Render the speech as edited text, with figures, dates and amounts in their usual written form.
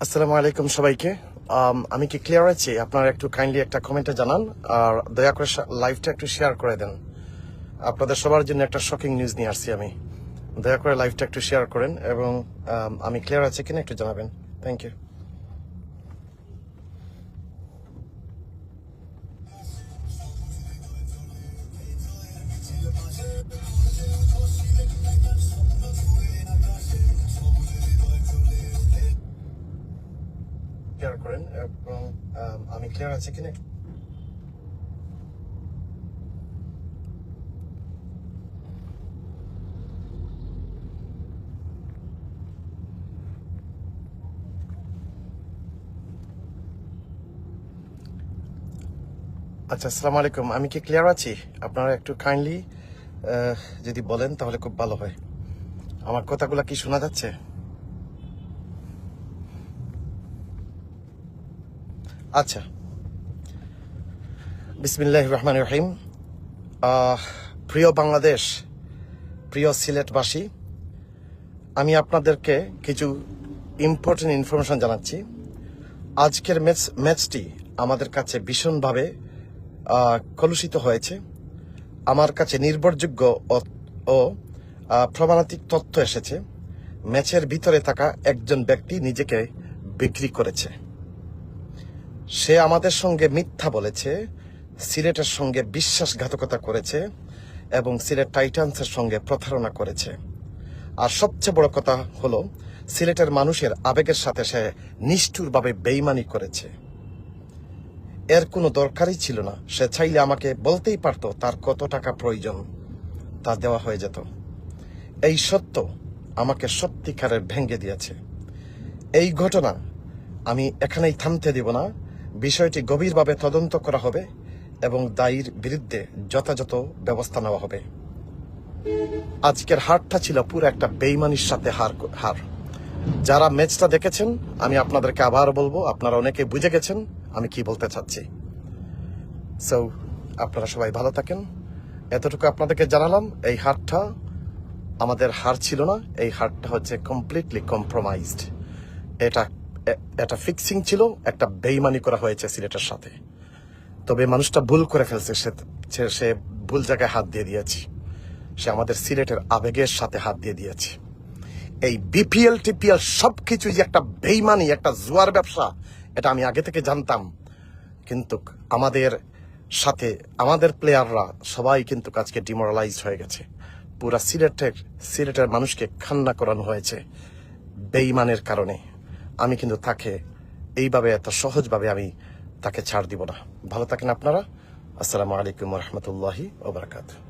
আসসালামু আলাইকুম সবাইকে। আমি কি ক্লিয়ার আছি? আপনারা একটু কাইন্ডলি একটা কমেন্টে জানান, আর দয়া করে লাইভটা একটু শেয়ার করে দেন। আপনাদের সবার জন্য একটা শকিং নিউজ নিয়ে আসছি আমি। দয়া করে লাইভটা একটু শেয়ার করেন এবং আমি ক্লিয়ার আছি কিনা একটু জানাবেন। Thank you. শেয়ার করেন এবং আমি ক্লিয়ার আছি কিনা। আচ্ছা, আসসালামু আলাইকুম। আমি কি ক্লিয়ার আছি? আপনারা একটু কাইন্ডলি যদি বলেন তাহলে খুব ভালো হয়। আমার কথাগুলো কি শোনা যাচ্ছে? আচ্ছা, বিসমিল্লাহির রহমানির রহিম। প্রিয় বাংলাদেশ, প্রিয় সিলেটবাসী, আমি আপনাদেরকে কিছু ইম্পর্টেন্ট ইনফরমেশন জানাচ্ছি। আজকের ম্যাচটি আমাদের কাছে ভীষণভাবে কলুষিত হয়েছে। আমার কাছে নির্ভরযোগ্য ও প্রমাণাত্মক তথ্য এসেছে। ম্যাচের ভিতরে থাকা একজন ব্যক্তি নিজেকে বিক্রি করেছে। সে আমাদের সঙ্গে মিথ্যা বলেছে, সিলেটের সঙ্গে বিশ্বাসঘাতকতা করেছে এবং সিলেট টাইটান্সের সঙ্গে প্রতারণা করেছে। আর সবচেয়ে বড় কথা হলো, সিলেটের মানুষের আবেগের সাথে সে নিষ্ঠুরভাবে বেইমানি করেছে। এর কোনো দরকারই ছিল না। সে চাইলে আমাকে বলতেই পারতো তার কত টাকা প্রয়োজন, তা দেওয়া হয়ে যেত। এই সত্য আমাকে সত্যিকারের ভেঙে দিয়েছে। এই ঘটনা আমি এখানেই থামতে দেব না। বিষয়টি গভীরভাবে তদন্ত করা হবে এবং দায়ীর বিরুদ্ধে যথাযথ ব্যবস্থা নেওয়া হবে। আজকের হারটা ছিল পুরো একটা বেইমানির সাথে হার। যারা ম্যাচটা দেখেছেন, আমি আপনাদেরকে আবার বলবো, আপনারা অনেকে বুঝে গেছেন আমি কি বলতে চাচ্ছি। সো আপনারা সবাই ভালো থাকেন। এতটুকু আপনাদেরকে জানালাম। এই হারটা আমাদের হার ছিল না, এই হারটা হচ্ছে কমপ্লিটলি কম্প্রোমাইজড। এটা ফিক্সিং ছিল, একটা বেইমানি করা হয়েছে সিলেটের সাথে। তবে মানুষটা ভুল করে ফেলছে, সে ভুল জায়গায় হাত দিয়ে দিয়েছে। সে আমাদের সিলেটের আবেগের সাথে হাত দিয়ে দিয়েছে। এই বিপিএল টিপিএল সবকিছু যে একটা বেইমানি, একটা জুয়ার ব্যবসা, এটা আমি আগে থেকে জানতাম। কিন্তু আমাদের সাথে আমাদের প্লেয়াররা সবাই কিন্তু আজকে ডিমোরালাইজ হয়ে গেছে। পুরা সিলেটের মানুষকে কান্না করানো হয়েছে বেইমানের কারণে। আমি কিন্তু তাকে এইভাবে এত সহজভাবে আমি তাকে ছাড় দিব না। ভালো থাকেন আপনারা। আসসালামু আলাইকুম ওয়া রাহমাতুল্লাহি ওয়া বারাকাতুহু।